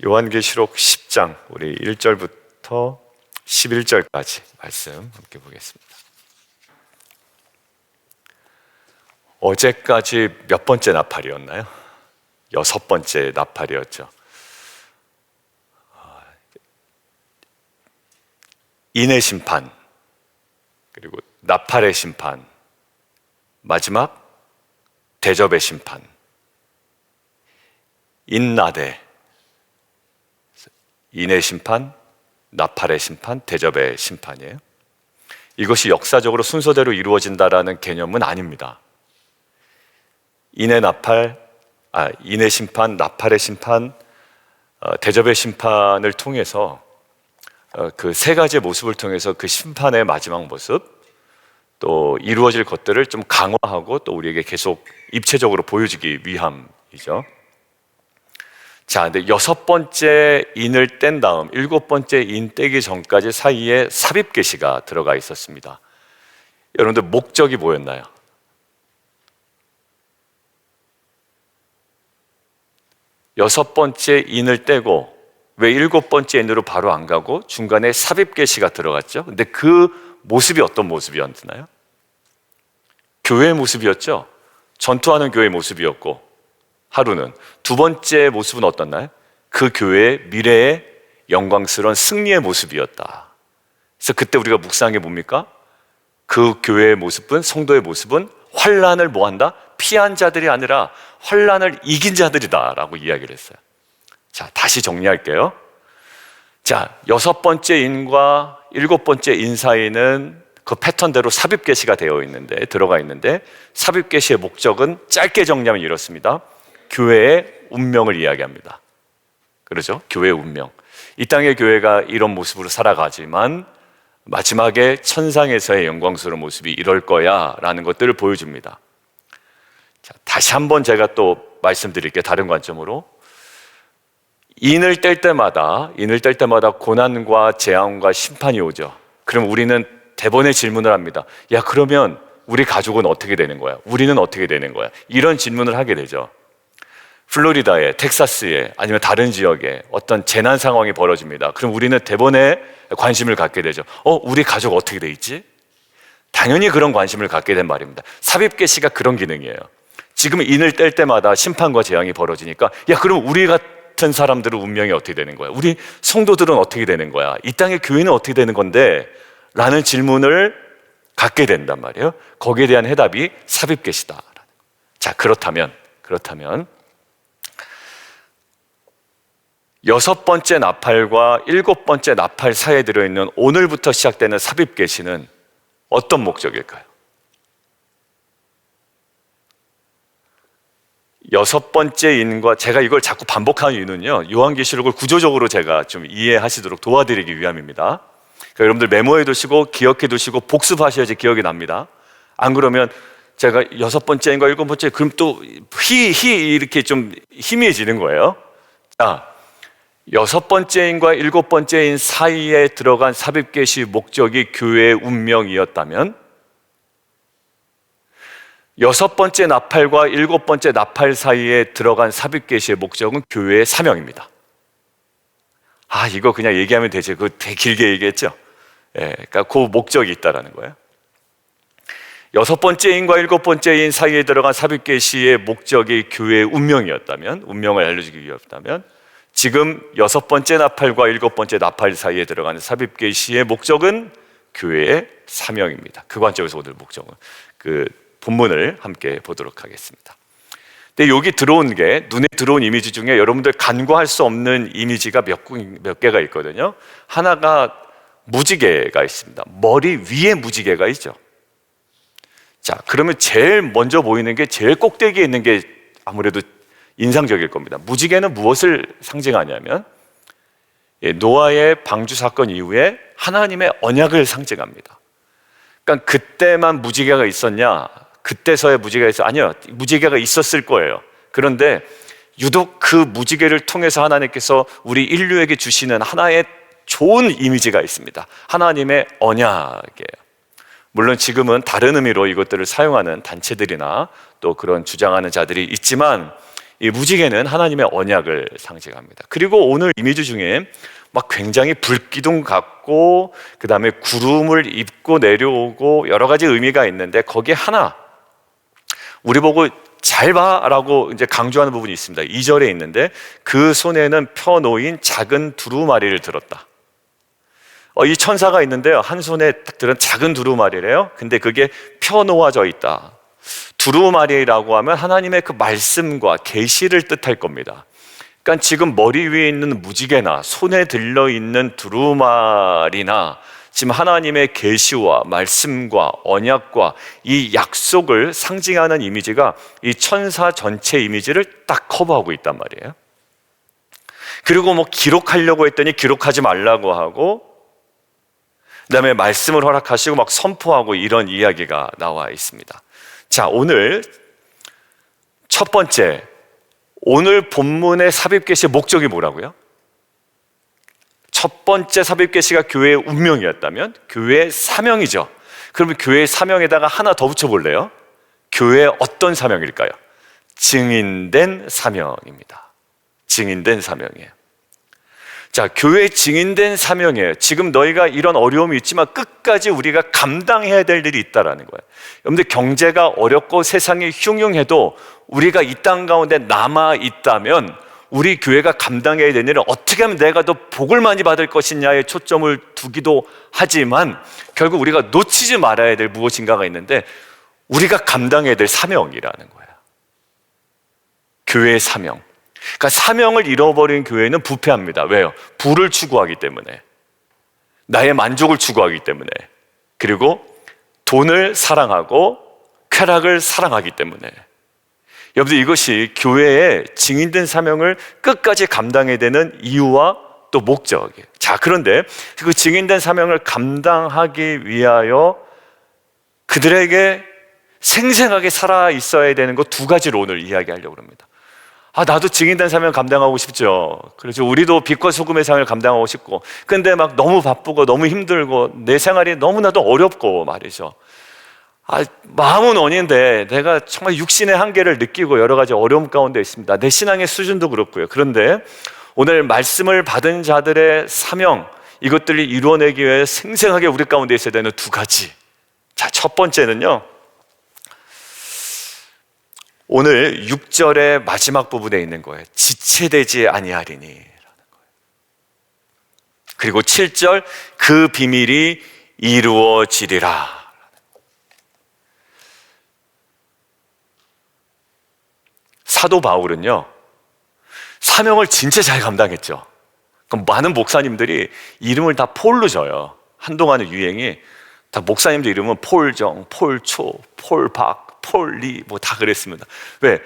요한계시록 10장 우리 1절부터 11절까지 말씀 함께 보겠습니다. 어제까지 몇 번째 나팔이었나요? 6번째 나팔이었죠. 인의 심판, 그리고 나팔의 심판, 마지막 대접의 심판, 인나대, 인의 심판, 나팔의 심판, 대접의 심판이에요. 이것이 역사적으로 순서대로 이루어진다라는 개념은 아닙니다. 인의 심판, 나팔의 심판, 대접의 심판을 통해서 그 세 가지의 모습을 통해서 그 심판의 마지막 모습, 또 이루어질 것들을 좀 강화하고 또 우리에게 계속 입체적으로 보여주기 위함이죠. 자, 근데 6번째 인을 뗀 다음 7번째 인 떼기 전까지 사이에 삽입계시가 들어가 있었습니다. 여러분들 목적이 뭐였나요? 여섯 번째 인을 떼고 왜 7번째 인으로 바로 안 가고 중간에 삽입계시가 들어갔죠? 근데 그 모습이 어떤 모습이었나요? 교회의 모습이었죠? 전투하는 교회의 모습이었고, 하루는 두 번째 모습은 어떻나요? 그 교회의 미래의 영광스러운 승리의 모습이었다. 그래서 그때 우리가 묵상한 게 뭡니까? 그 교회의 모습은, 성도의 모습은 환난을 뭐한다? 피한 자들이 아니라 환난을 이긴 자들이다 라고 이야기를 했어요. 자, 다시 정리할게요. 자, 6번째 인과 7번째 인 사이는 그 패턴대로 삽입계시가 들어가 있는데, 삽입계시의 목적은 짧게 정리하면 이렇습니다. 교회의 운명을 이야기합니다. 그렇죠? 교회의 운명. 이 땅의 교회가 이런 모습으로 살아가지만 마지막에 천상에서의 영광스러운 모습이 이럴 거야 라는 것들을 보여줍니다. 자, 다시 한번 제가 또 말씀드릴게요. 다른 관점으로. 인을 뗄 때마다 고난과 재앙과 심판이 오죠. 그럼 우리는 대번의 질문을 합니다. 야, 그러면 우리 가족은 어떻게 되는 거야? 우리는 어떻게 되는 거야? 이런 질문을 하게 되죠. 플로리다에, 텍사스에, 아니면 다른 지역에 어떤 재난 상황이 벌어집니다. 그럼 우리는 대번에 관심을 갖게 되죠. 우리 가족 어떻게 돼 있지? 당연히 그런 관심을 갖게 된 말입니다. 삽입계시가 그런 기능이에요. 지금 인을 뗄 때마다 심판과 재앙이 벌어지니까, 야, 그럼 우리 같은 사람들은 운명이 어떻게 되는 거야? 우리 성도들은 어떻게 되는 거야? 이 땅의 교회는 어떻게 되는 건데? 라는 질문을 갖게 된단 말이에요. 거기에 대한 해답이 삽입계시다. 자, 그렇다면 6번째 나팔과 7번째 나팔 사이에 들어있는 오늘부터 시작되는 삽입계시는 어떤 목적일까요? 6번째 인과, 제가 이걸 자꾸 반복하는 이유는요, 요한계시록을 구조적으로 제가 좀 이해하시도록 도와드리기 위함입니다. 그러니까 여러분들 메모해 두시고 기억해 두시고 복습하셔야지 기억이 납니다. 안 그러면 제가 6번째인가 7번째, 그럼 또 이렇게 좀 희미해지는 거예요. 자, 6번째인과 7번째인 사이에 들어간 삽입계시 목적이 교회의 운명이었다면, 6번째 나팔과 7번째 나팔 사이에 들어간 삽입계시의 목적은 교회의 사명입니다. 이거 그냥 얘기하면 되지. 그거 되게 길게 얘기했죠. 그러니까 그 목적이 있다라는 거예요. 6번째인과 7번째인 사이에 들어간 삽입계시의 목적이 교회의 운명을 알려주기 위해서였다면, 지금 6번째 나팔과 7번째 나팔 사이에 들어가는 삽입계시의 목적은 교회의 사명입니다. 그 관점에서 오늘 목적은 그 본문을 함께 보도록 하겠습니다. 근데 여기 눈에 들어온 이미지 중에 여러분들 간과할 수 없는 이미지가 몇 개가 있거든요. 하나가 무지개가 있습니다. 머리 위에 무지개가 있죠. 자, 그러면 제일 먼저 보이는 게 제일 꼭대기에 있는 게 아무래도 인상적일 겁니다. 무지개는 무엇을 상징하냐면, 노아의 방주 사건 이후에 하나님의 언약을 상징합니다. 그러니까 그때만 무지개가 있었냐? 그때서야 무지개가 있어? 아니요, 무지개가 있었을 거예요. 그런데 유독 그 무지개를 통해서 하나님께서 우리 인류에게 주시는 하나의 좋은 이미지가 있습니다. 하나님의 언약이에요. 물론 지금은 다른 의미로 이것들을 사용하는 단체들이나 또 그런 주장하는 자들이 있지만, 이 무지개는 하나님의 언약을 상징합니다. 그리고 오늘 이미지 중에 막 굉장히 불기둥 같고 그 다음에 구름을 입고 내려오고 여러 가지 의미가 있는데 거기에 하나 우리 보고 잘 봐라고 이제 강조하는 부분이 있습니다. 2절에 있는데 그 손에는 펴놓인 작은 두루마리를 들었다. 이 천사가 있는데요, 한 손에 딱 들은 작은 두루마리래요. 근데 그게 펴놓아져 있다. 두루마리라고 하면 하나님의 그 말씀과 계시를 뜻할 겁니다. 그러니까 지금 머리 위에 있는 무지개나 손에 들려있는 두루마리나 지금 하나님의 계시와 말씀과 언약과 이 약속을 상징하는 이미지가 이 천사 전체 이미지를 딱 커버하고 있단 말이에요. 그리고 뭐 기록하려고 했더니 기록하지 말라고 하고 그다음에 말씀을 허락하시고 막 선포하고 이런 이야기가 나와 있습니다. 자, 오늘 첫 번째, 오늘 본문의 삽입계시의 목적이 뭐라고요? 첫 번째 삽입계시가 교회의 운명이었다면 교회의 사명이죠. 그러면 교회의 사명에다가 하나 더 붙여볼래요? 교회의 어떤 사명일까요? 증인된 사명입니다. 증인된 사명이에요. 자, 교회의 증인된 사명이에요. 지금 너희가 이런 어려움이 있지만 끝까지 우리가 감당해야 될 일이 있다라는 거예요. 여러분들 경제가 어렵고 세상이 흉흉해도 우리가 이 땅 가운데 남아 있다면 우리 교회가 감당해야 되는 일은 어떻게 하면 내가 더 복을 많이 받을 것이냐에 초점을 두기도 하지만 결국 우리가 놓치지 말아야 될 무엇인가가 있는데 우리가 감당해야 될 사명이라는 거예요. 교회의 사명. 그러니까 사명을 잃어버린 교회는 부패합니다. 왜요? 부를 추구하기 때문에, 나의 만족을 추구하기 때문에, 그리고 돈을 사랑하고 쾌락을 사랑하기 때문에. 여러분들 이것이 교회의 증인된 사명을 끝까지 감당해야 되는 이유와 또 목적이에요. 자, 그런데 그 증인된 사명을 감당하기 위하여 그들에게 생생하게 살아 있어야 되는 것 두 가지로 오늘 이야기하려고 합니다. 나도 증인된 사명 감당하고 싶죠. 그렇죠. 우리도 빛과 소금의 상을 감당하고 싶고, 근데 막 너무 바쁘고 너무 힘들고 내 생활이 너무나도 어렵고 말이죠. 마음은 원인데 내가 정말 육신의 한계를 느끼고 여러 가지 어려움 가운데 있습니다. 내 신앙의 수준도 그렇고요. 그런데 오늘 말씀을 받은 자들의 사명, 이것들을 이루어내기 위해 생생하게 우리 가운데 있어야 되는 두 가지. 자, 첫 번째는요, 오늘 6절의 마지막 부분에 있는 거예요. 지체되지 아니하리니 라는 거예요. 그리고 7절, 그 비밀이 이루어지리라. 사도 바울은요, 사명을 진짜 잘 감당했죠. 그럼 많은 목사님들이 이름을 다 폴로 져요. 한동안의 유행이 다 목사님들 이름은 폴정, 폴초, 폴박, 폴리 뭐 다 그랬습니다. 왜?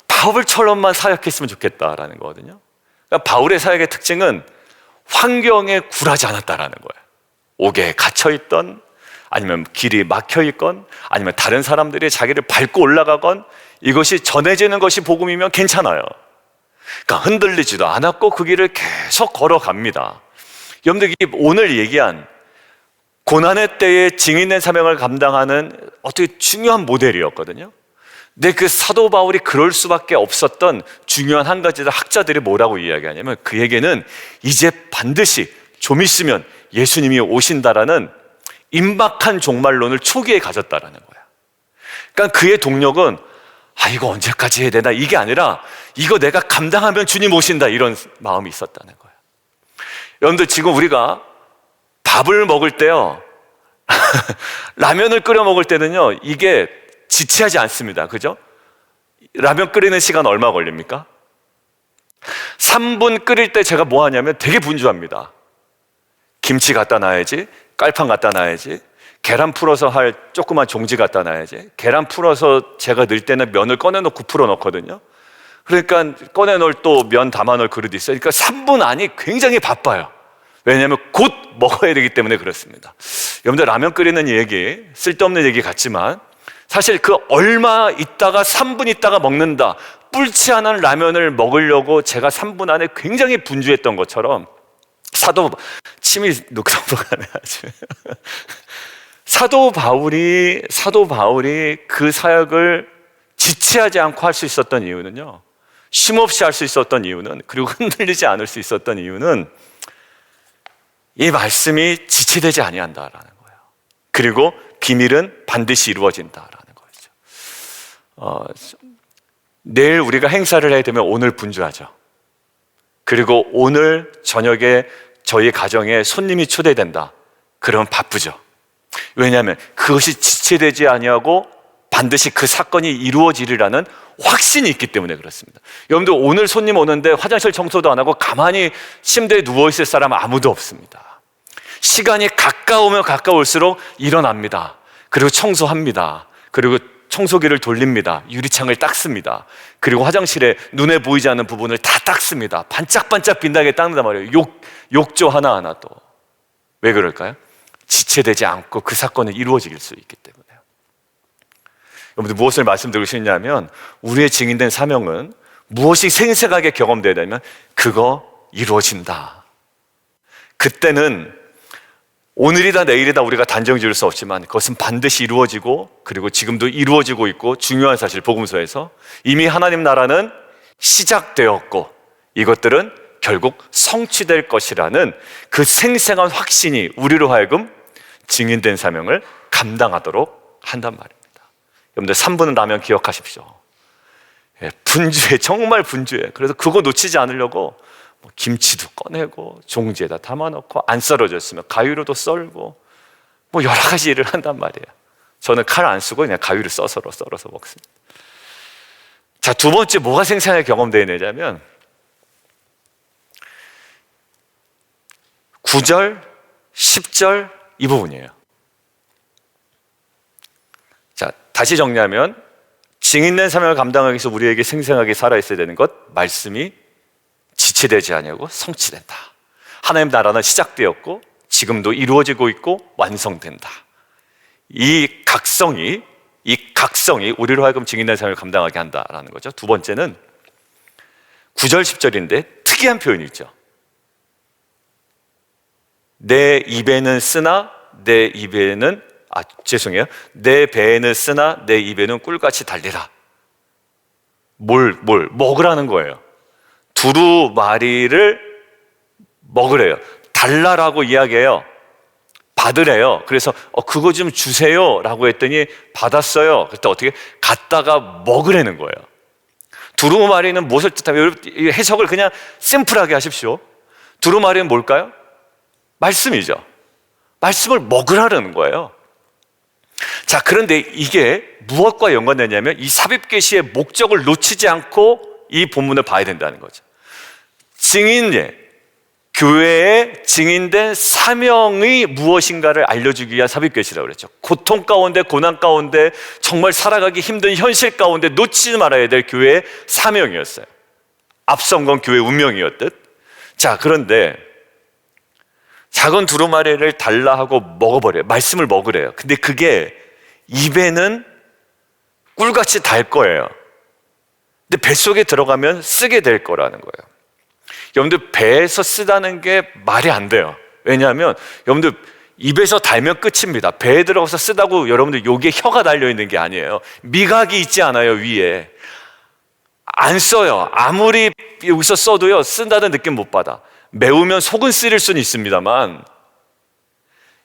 바울처럼만 사역했으면 좋겠다라는 거거든요. 그러니까 바울의 사역의 특징은 환경에 굴하지 않았다라는 거예요. 옥에 갇혀있던, 아니면 길이 막혀있건, 아니면 다른 사람들이 자기를 밟고 올라가건, 이것이 전해지는 것이 복음이면 괜찮아요. 그러니까 흔들리지도 않았고 그 길을 계속 걸어갑니다. 여러분들 오늘 얘기한 고난의 때에 증인된 사명을 감당하는 어떻게 중요한 모델이었거든요. 근데 그 사도 바울이 그럴 수밖에 없었던 중요한 한 가지를 학자들이 뭐라고 이야기하냐면, 그에게는 이제 반드시 좀 있으면 예수님이 오신다라는 임박한 종말론을 초기에 가졌다라는 거야. 그러니까 그의 동력은 이거 언제까지 해야 되나, 이게 아니라 이거 내가 감당하면 주님 오신다, 이런 마음이 있었다는 거예요. 여러분들 지금 우리가 밥을 먹을 때요, 라면을 끓여 먹을 때는요, 이게 지체하지 않습니다. 그죠? 라면 끓이는 시간 얼마 걸립니까? 3분 끓일 때 제가 뭐 하냐면 되게 분주합니다. 김치 갖다 놔야지, 깔판 갖다 놔야지, 계란 풀어서 할 조그만 종지 갖다 놔야지, 계란 풀어서 제가 넣을 때는 면을 꺼내놓고 풀어 넣거든요. 그러니까 꺼내놓을 또 면 담아 놓을 그릇이 있어요. 그러니까 3분 안이 굉장히 바빠요. 왜냐하면 곧 먹어야 되기 때문에 그렇습니다. 여러분들 라면 끓이는 얘기, 쓸데없는 얘기 같지만 사실 그 얼마 있다가 3분 있다가 먹는다, 뿔치 않은 라면을 먹으려고 제가 3분 안에 굉장히 분주했던 것처럼 침이 녹성록하네 아주. 사도 바울이 그 사역을 지체하지 않고 할 수 있었던 이유는요, 쉼없이 할 수 있었던 이유는, 그리고 흔들리지 않을 수 있었던 이유는 이 말씀이 지체되지 아니한다라는 거예요. 그리고 비밀은 반드시 이루어진다라는 거죠. 내일 우리가 행사를 해야 되면 오늘 분주하죠. 그리고 오늘 저녁에 저희 가정에 손님이 초대된다. 그러면 바쁘죠. 왜냐하면 그것이 지체되지 아니하고 반드시 그 사건이 이루어지리라는 확신이 있기 때문에 그렇습니다. 여러분들 오늘 손님 오는데 화장실 청소도 안 하고 가만히 침대에 누워있을 사람은 아무도 없습니다. 시간이 가까우면 가까울수록 일어납니다. 그리고 청소합니다. 그리고 청소기를 돌립니다. 유리창을 닦습니다. 그리고 화장실에 눈에 보이지 않는 부분을 다 닦습니다. 반짝반짝 빛나게 닦는단 말이에요. 욕조 하나하나도. 왜 그럴까요? 지체되지 않고 그 사건은 이루어질 수 있기 때문에요. 여러분들 무엇을 말씀드리고 싶냐면, 우리의 증인된 사명은 무엇이 생생하게 경험되어야 되면 그거 이루어진다. 그때는 오늘이다 내일이다 우리가 단정 지을 수 없지만 그것은 반드시 이루어지고, 그리고 지금도 이루어지고 있고, 중요한 사실 복음서에서 이미 하나님 나라는 시작되었고 이것들은 결국 성취될 것이라는 그 생생한 확신이 우리로 하여금 증인된 사명을 감당하도록 한단 말입니다. 여러분들 3분은 라면 기억하십시오. 분주해, 정말 분주해. 그래서 그거 놓치지 않으려고 김치도 꺼내고 종지에다 담아놓고, 안 썰어졌으면 가위로도 썰고 여러 가지 일을 한단 말이에요. 저는 칼 안 쓰고 그냥 가위로 썰어서 먹습니다. 자, 두 번째 뭐가 생생하게 경험되냐면 9절, 10절 이 부분이에요. 자, 다시 정리하면 증인된 사명을 감당하기 위해서 우리에게 생생하게 살아있어야 되는 것, 말씀이 지체되지 아니하고 성취된다. 하나님 나라는 시작되었고 지금도 이루어지고 있고 완성된다. 이 각성이 우리로 하여금 증인된 삶을 감당하게 한다라는 거죠. 두 번째는 9절 10절인데 특이한 표현이 있죠. 내 입에는 쓰나 내 배에는 쓰나 내 입에는 꿀같이 달리라. 뭘 먹으라는 거예요. 두루마리를 먹으래요. 달라라고 이야기해요. 받으래요. 그래서 그거 좀 주세요 라고 했더니 받았어요. 그때 어떻게 갖다가 먹으라는 거예요. 두루마리는 무엇을 뜻하면, 해석을 그냥 심플하게 하십시오. 두루마리는 뭘까요? 말씀이죠. 말씀을 먹으라는 거예요. 자, 그런데 이게 무엇과 연관되냐면 이 삽입계시의 목적을 놓치지 않고 이 본문을 봐야 된다는 거죠. 교회에 증인된 사명이 무엇인가를 알려주기 위한 삽입계시라고 그랬죠. 고통 가운데, 고난 가운데, 정말 살아가기 힘든 현실 가운데 놓치지 말아야 될 교회의 사명이었어요. 앞선 건 교회의 운명이었듯. 자, 그런데 작은 두루마리를 달라 하고 먹어버려요. 말씀을 먹으래요. 근데 그게 입에는 꿀같이 달 거예요. 근데 뱃속에 들어가면 쓰게 될 거라는 거예요. 여러분들 배에서 쓰다는 게 말이 안 돼요. 왜냐하면 여러분들 입에서 달면 끝입니다. 배에 들어가서 쓰다고 여러분들 여기에 혀가 달려있는 게 아니에요. 미각이 있지 않아요. 위에 안 써요. 아무리 여기서 써도요, 쓴다는 느낌 못 받아. 매우면 속은 쓰릴 수는 있습니다만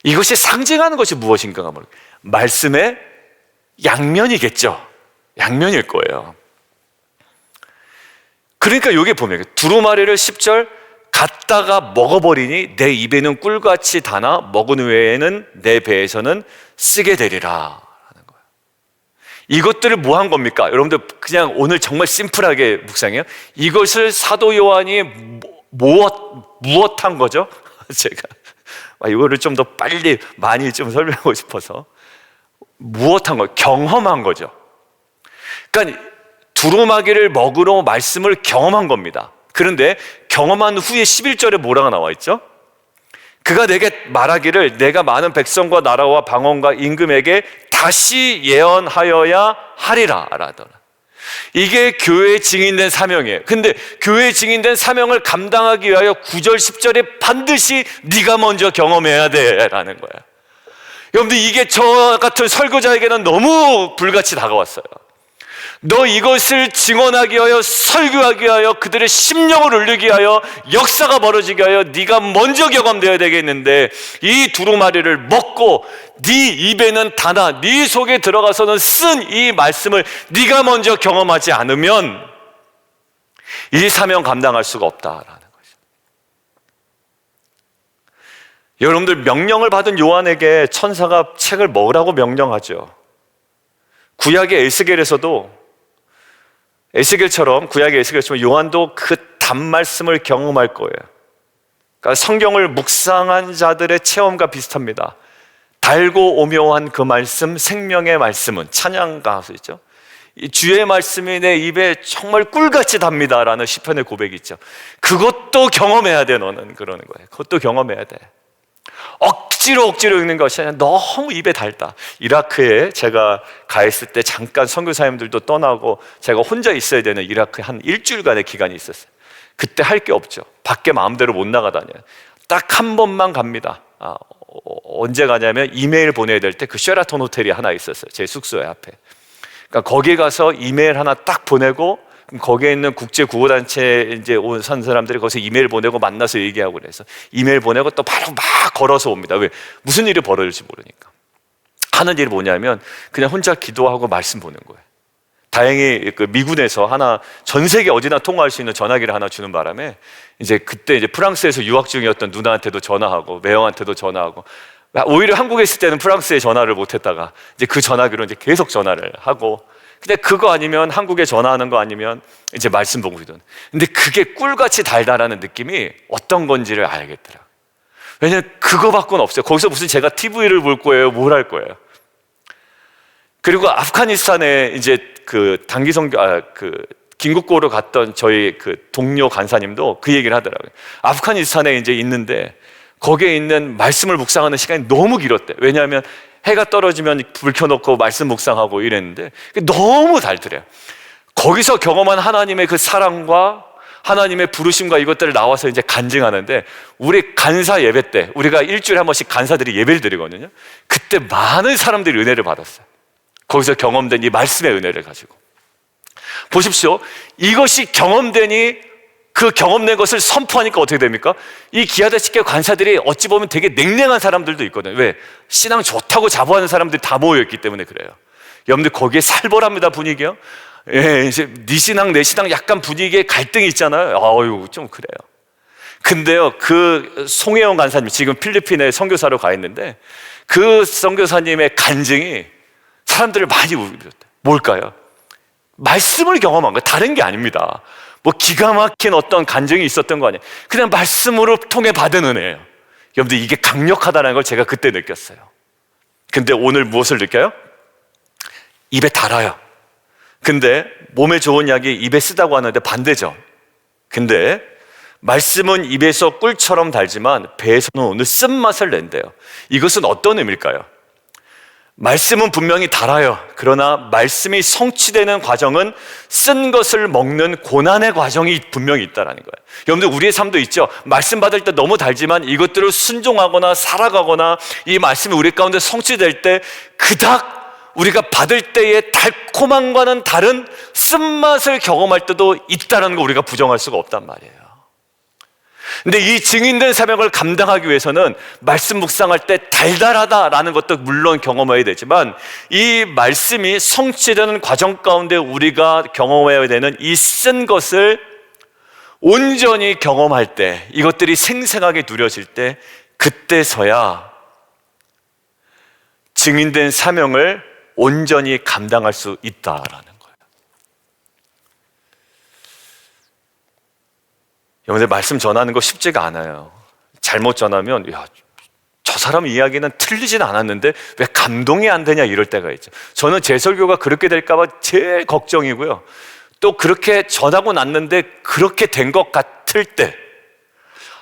이것이 상징하는 것이 무엇인가가 말씀의 양면이겠죠. 양면일 거예요. 그러니까 여기 보면 두루마리를 10절 갖다가 먹어버리니 내 입에는 꿀같이 다나 먹은 후에는 내 배에서는 쓰게 되리라 하는 거예요. 이것들을 뭐 한 겁니까? 여러분들 그냥 오늘 정말 심플하게 묵상해요. 이것을 사도 요한이 무엇한 거죠? 제가 이거를 좀 더 빨리 많이 좀 설명하고 싶어서, 무엇한 거, 경험한 거죠. 그러니까 두루마기를 먹으러 말씀을 경험한 겁니다. 그런데 경험한 후에 11절에 뭐라고 나와 있죠? 그가 내게 말하기를 내가 많은 백성과 나라와 방언과 임금에게 다시 예언하여야 하리라 라더라. 이게 교회에 증인된 사명이에요. 근데 교회에 증인된 사명을 감당하기 위하여 9절 10절에 반드시 네가 먼저 경험해야 돼 라는 거예요. 여러분들 이게 저 같은 설교자에게는 너무 불같이 다가왔어요. 너 이것을 증언하게 하여 설교하게 하여 그들의 심령을 울리게 하여 역사가 벌어지게 하여 네가 먼저 경험되어야 되겠는데, 이 두루마리를 먹고 네 입에는 닫아 네 속에 들어가서는 쓴 이 말씀을 네가 먼저 경험하지 않으면 이 사명 감당할 수가 없다라는 거죠. 여러분들, 명령을 받은 요한에게 천사가 책을 먹으라고 명령하죠. 구약의 에스겔처럼 요한도 그 단말씀을 경험할 거예요. 그러니까 성경을 묵상한 자들의 체험과 비슷합니다. 달고 오묘한 그 말씀, 생명의 말씀은, 찬양 가수 있죠. 이 주의 말씀이 내 입에 정말 꿀같이 답니다라는 시편의 고백이 있죠. 그것도 경험해야 돼, 너는. 그러는 거예요. 그것도 경험해야 돼. 억지로 읽는 것이 아니라 너무 입에 달다. 이라크에 제가 가 있을 때 잠깐 선교사님들도 떠나고 제가 혼자 있어야 되는 이라크에 한 일주일간의 기간이 있었어요. 그때 할 게 없죠. 밖에 마음대로 못 나가다녀요. 딱 한 번만 갑니다. 언제 가냐면 이메일 보내야 될 때 그 쉐라톤 호텔이 하나 있었어요. 제 숙소에 앞에. 그러니까 거기 가서 이메일 하나 딱 보내고, 거기에 있는 국제 구호단체 이제 산 사람들이 거기서 이메일 보내고 만나서 얘기하고 그래서 이메일 보내고 또 바로 막 걸어서 옵니다. 왜? 무슨 일이 벌어질지 모르니까. 하는 일이 뭐냐면 그냥 혼자 기도하고 말씀 보는 거예요. 다행히 그 미군에서 하나 전 세계 어디나 통화할 수 있는 전화기를 하나 주는 바람에 이제 그때 이제 프랑스에서 유학 중이었던 누나한테도 전화하고 매형한테도 전화하고, 오히려 한국에 있을 때는 프랑스에 전화를 못 했다가 이제 그 전화기로 이제 계속 전화를 하고, 근데 그거 아니면 한국에 전화하는 거 아니면 이제 말씀 보고 이러는. 근데 그게 꿀같이 달달하는 느낌이 어떤 건지를 알겠더라고요. 왜냐면 그거밖에 없어요. 거기서 무슨 제가 TV를 볼 거예요, 뭘 할 거예요. 그리고 아프가니스탄에 이제 그 긴국고로 갔던 저희 그 동료 간사님도 그 얘기를 하더라고요. 아프가니스탄에 이제 있는데 거기에 있는 말씀을 묵상하는 시간이 너무 길었대. 왜냐하면 해가 떨어지면 불 켜놓고 말씀 묵상하고 이랬는데 너무 달더래요. 거기서 경험한 하나님의 그 사랑과 하나님의 부르심과 이것들을 나와서 이제 간증하는데, 우리 간사 예배 때 우리가 일주일에 한 번씩 간사들이 예배를 드리거든요. 그때 많은 사람들이 은혜를 받았어요. 거기서 경험된 이 말씀의 은혜를 가지고. 보십시오. 이것이 경험되니 그 경험된 것을 선포하니까 어떻게 됩니까? 이 기아대식교 관사들이 어찌 보면 되게 냉랭한 사람들도 있거든요. 왜? 신앙 좋다고 자부하는 사람들이 다 모여있기 때문에 그래요. 여러분들 거기에 살벌합니다, 분위기요. 예, 이제 네 신앙 내 신앙 약간 분위기에 갈등이 있잖아요. 아유, 좀 그래요. 근데요, 그 송혜영 간사님 지금 필리핀에 선교사로 가 있는데 그 선교사님의 간증이 사람들을 많이 울렸대요. 뭘까요? 말씀을 경험한 거예요. 다른 게 아닙니다. 뭐 기가 막힌 어떤 간증이 있었던 거 아니에요. 그냥 말씀으로 통해 받은 은혜예요. 여러분들 이게 강력하다는 걸 제가 그때 느꼈어요. 근데 오늘 무엇을 느껴요? 입에 달아요. 근데 몸에 좋은 약이 입에 쓰다고 하는데 반대죠. 근데 말씀은 입에서 꿀처럼 달지만 배에서는 오늘 쓴맛을 낸대요. 이것은 어떤 의미일까요? 말씀은 분명히 달아요. 그러나 말씀이 성취되는 과정은 쓴 것을 먹는 고난의 과정이 분명히 있다는 거예요. 여러분들 우리의 삶도 있죠. 말씀 받을 때 너무 달지만 이것들을 순종하거나 살아가거나 이 말씀이 우리 가운데 성취될 때 그닥 우리가 받을 때의 달콤함과는 다른 쓴맛을 경험할 때도 있다는 거 우리가 부정할 수가 없단 말이에요. 근데 이 증인된 사명을 감당하기 위해서는 말씀 묵상할 때 달달하다라는 것도 물론 경험해야 되지만 이 말씀이 성취되는 과정 가운데 우리가 경험해야 되는 이 쓴 것을 온전히 경험할 때, 이것들이 생생하게 누려질 때, 그때서야 증인된 사명을 온전히 감당할 수 있다라는 거예요. 여러분들 말씀 전하는 거 쉽지가 않아요. 잘못 전하면 저 사람 이야기는 틀리진 않았는데 왜 감동이 안 되냐 이럴 때가 있죠. 저는 제 설교가 그렇게 될까 봐 제일 걱정이고요. 또 그렇게 전하고 났는데 그렇게 된 것 같을 때,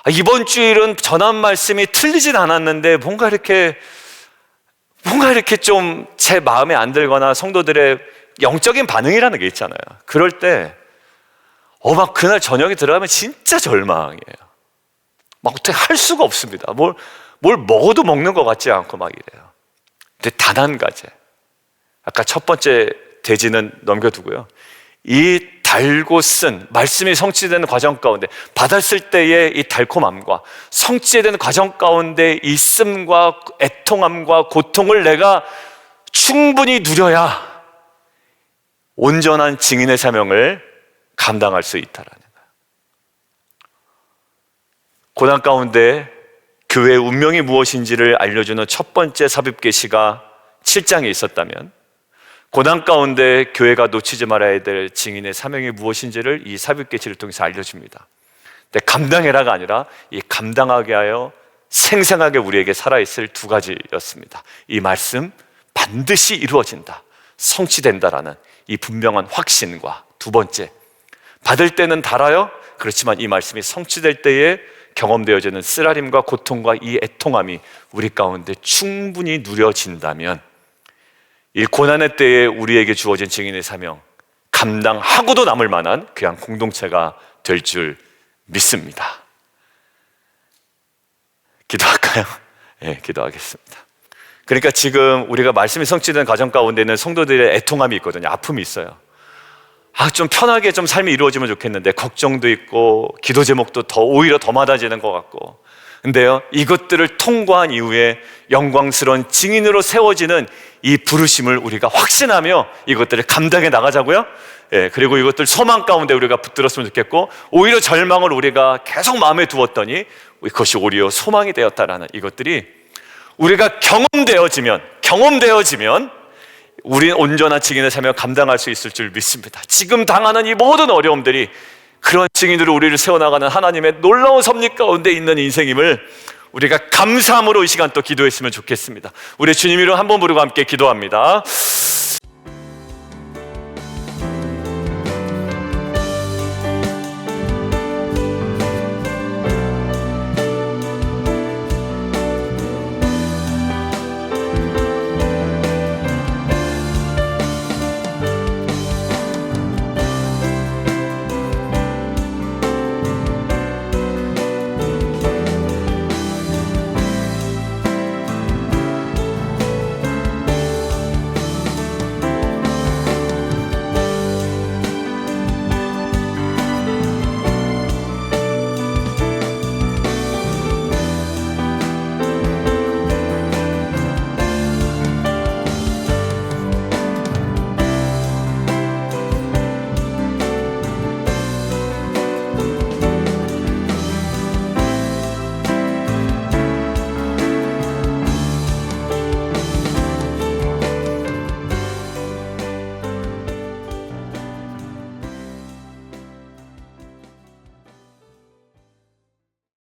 이번 주일은 전한 말씀이 틀리진 않았는데 뭔가 이렇게 좀 제 마음에 안 들거나 성도들의 영적인 반응이라는 게 있잖아요. 그럴 때 막 그날 저녁에 들어가면 진짜 절망이에요. 막 어떻게 할 수가 없습니다. 뭘 먹어도 먹는 것 같지 않고 막 이래요. 근데 단 한 가지, 아까 첫 번째 대지는 넘겨두고요. 이 달고 쓴 말씀이 성취되는 과정 가운데 받았을 때의 이 달콤함과 성취되는 과정 가운데 이 씀과 애통함과 고통을 내가 충분히 누려야 온전한 증인의 사명을 감당할 수 있다라는 거예요. 고난 가운데 교회의 운명이 무엇인지를 알려주는 첫 번째 삽입계시가 7장에 있었다면, 고난 가운데 교회가 놓치지 말아야 될 증인의 사명이 무엇인지를 이 삽입계시를 통해서 알려줍니다. 근데 감당해라가 아니라 이 감당하게 하여 생생하게 우리에게 살아있을 두 가지였습니다. 이 말씀 반드시 이루어진다, 성취된다라는 이 분명한 확신과, 두 번째, 받을 때는 달아요. 그렇지만 이 말씀이 성취될 때에 경험되어지는 쓰라림과 고통과 이 애통함이 우리 가운데 충분히 누려진다면 이 고난의 때에 우리에게 주어진 증인의 사명 감당하고도 남을 만한 귀한 공동체가 될 줄 믿습니다. 기도할까요? 네, 기도하겠습니다. 그러니까 지금 우리가 말씀이 성취된 과정 가운데는 성도들의 애통함이 있거든요. 아픔이 있어요. 좀 편하게 좀 삶이 이루어지면 좋겠는데 걱정도 있고 기도 제목도 오히려 더 많아지는 것 같고, 근데요, 이것들을 통과한 이후에 영광스러운 증인으로 세워지는 이 부르심을 우리가 확신하며 이것들을 감당해 나가자고요. 그리고 이것들 소망 가운데 우리가 붙들었으면 좋겠고, 오히려 절망을 우리가 계속 마음에 두었더니 그것이 오히려 소망이 되었다라는 이것들이 우리가 경험되어지면 우리는 온전한 증인의 사명을 감당할 수 있을 줄 믿습니다. 지금 당하는 이 모든 어려움들이 그런 증인으로 우리를 세워나가는 하나님의 놀라운 섭리 가운데 있는 인생임을 우리가 감사함으로 이 시간 또 기도했으면 좋겠습니다. 우리 주님 이름 한 번 부르고 함께 기도합니다.